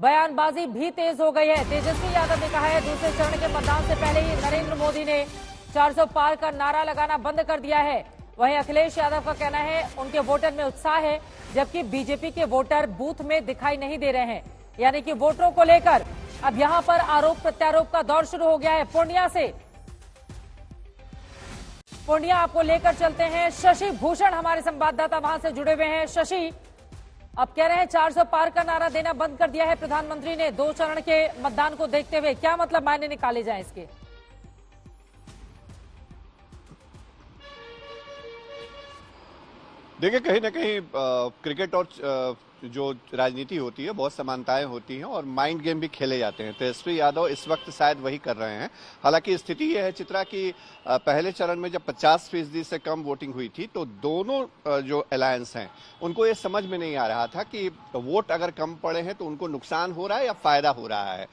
बयानबाजी भी तेज हो गई है। तेजस्वी यादव ने कहा है दूसरे चरण के मतदान से पहले ही नरेंद्र मोदी ने 400 पार का नारा लगाना बंद कर दिया है। वहीं अखिलेश यादव का कहना है उनके वोटर में उत्साह है, जबकि बीजेपी के वोटर बूथ में दिखाई नहीं दे रहे हैं। यानी कि वोटरों को लेकर अब यहां पर आरोप प्रत्यारोप का दौर शुरू हो गया है। पूर्णिया आपको लेकर चलते हैं। शशि भूषण हमारे संवाददाता वहां से जुड़े हुए हैं। शशि, अब कह रहे हैं 400 पार का नारा देना बंद कर दिया है प्रधानमंत्री ने 2 चरण के मतदान को देखते हुए। क्या मतलब मायने निकाले जाए इसके? देखिए, कहीं ना कहीं क्रिकेट और जो राजनीति होती है बहुत समानताएं होती हैं और माइंड गेम भी खेले जाते हैं। तेजस्वी यादव इस वक्त शायद वही कर रहे हैं। हालांकि स्थिति यह है चित्रा कि पहले चरण में जब 50% से कम वोटिंग हुई थी तो दोनों जो अलायंस हैं उनको ये समझ में नहीं आ रहा था कि वोट अगर कम पड़े हैं तो उनको नुकसान हो रहा है या फायदा हो रहा है।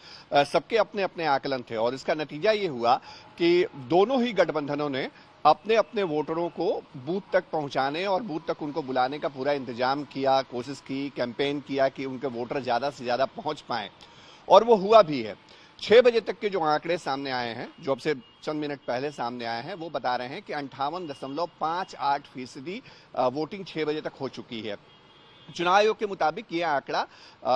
सबके अपने अपने आकलन थे और इसका नतीजा ये हुआ कि दोनों ही गठबंधनों ने अपने अपने वोटरों को बूथ तक पहुंचाने और बूथ तक उनको बुलाने का पूरा इंतजाम किया, कोशिश की, कैंपेन किया कि उनके वोटर ज्यादा से ज्यादा पहुंच पाएं और वो हुआ भी है। 6 बजे तक के जो आंकड़े सामने आए हैं, जो अब से चंद मिनट पहले सामने आए हैं, वो बता रहे हैं कि 58.58% वोटिंग 6 बजे तक हो चुकी है। चुनाव आयोग के मुताबिक ये आंकड़ा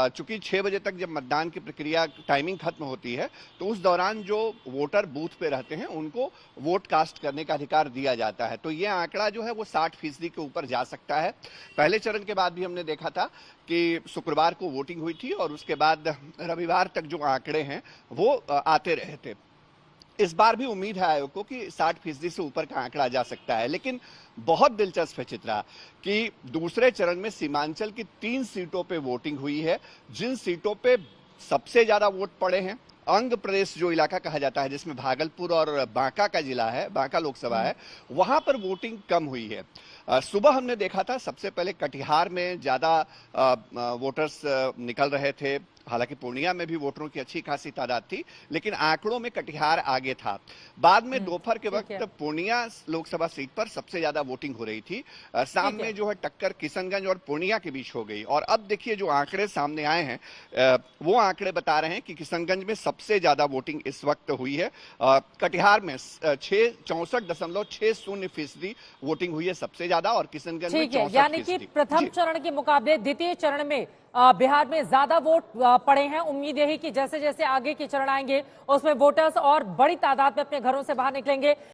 चूंकि 6 बजे तक जब मतदान की प्रक्रिया टाइमिंग खत्म होती है तो उस दौरान जो वोटर बूथ पे रहते हैं उनको वोट कास्ट करने का अधिकार दिया जाता है, तो ये आंकड़ा जो है वो 60% के ऊपर जा सकता है। पहले चरण के बाद भी हमने देखा था कि शुक्रवार को वोटिंग हुई थी और उसके बाद रविवार तक जो आंकड़े हैं वो आते रहे थे। इस बार भी उम्मीद है आयोग को कि 60% से ऊपर का आंकड़ा जा सकता है। लेकिन बहुत दिलचस्प है चित्रा कि दूसरे चरण में सीमांचल की 3 सीटों पे वोटिंग हुई है। जिन सीटों पे सबसे ज्यादा वोट पड़े हैं, अंग प्रदेश जो इलाका कहा जाता है जिसमें भागलपुर और बांका का जिला है, बांका लोकसभा है, वहां पर वोटिंग कम हुई है। सुबह हमने देखा था सबसे पहले कटिहार में ज्यादा वोटर्स निकल रहे थे। हालांकि पूर्णिया में भी वोटरों की अच्छी खासी तादाद थी, लेकिन आंकड़ों में कटिहार आगे था। बाद में दोपहर के वक्त पूर्णिया लोकसभा सीट पर सबसे ज्यादा वोटिंग हो रही थी। शाम में जो है टक्कर किशनगंज और पूर्णिया के बीच हो गई। और अब देखिए जो आंकड़े सामने आए हैं वो आंकड़े बता रहे हैं कि किशनगंज में सबसे ज्यादा वोटिंग इस वक्त हुई है। कटिहार में 64.60% वोटिंग हुई है सबसे ज्यादा और किशनगंज में 64%। यानी कि प्रथम चरण के मुकाबले द्वितीय चरण में बिहार में ज्यादा वोट पड़े हैं। उम्मीद यही कि जैसे जैसे आगे के चरण आएंगे उसमें वोटर्स और बड़ी तादाद में अपने घरों से बाहर निकलेंगे।